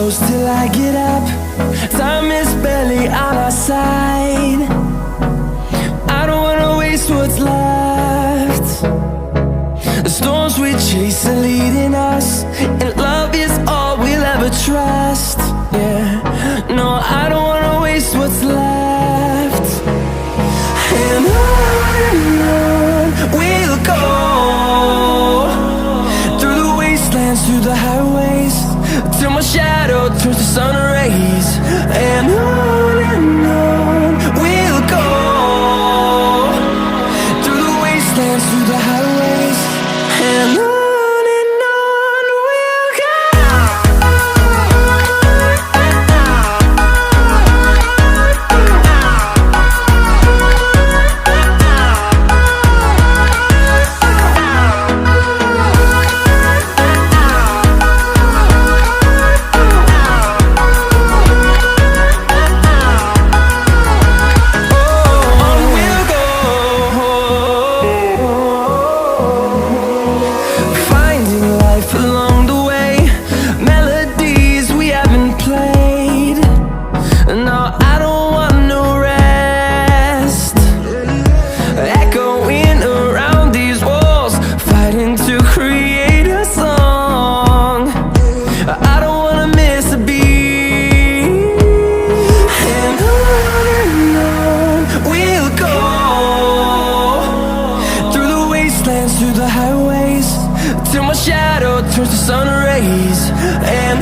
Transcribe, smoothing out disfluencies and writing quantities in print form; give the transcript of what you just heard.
close till I get up. Time is barely on our side. I don't wanna waste what's left. The storms we chase are leading us, and love is all we'll ever trust. Yeah, no, I don't wanna waste what's left. And on we'll go, through the wastelands, through the highways, till my shadow turns to sun rays. And on we'll go, through the wastelands, through the highways, and on we'll go. Along the way, melodies we haven't played. No, I don't want no rest. Echoing around these walls, fighting to create a song. I don't wanna miss a beat. And on we'll go, through the wastelands, through the highways, till my shadow turns to sun rays. And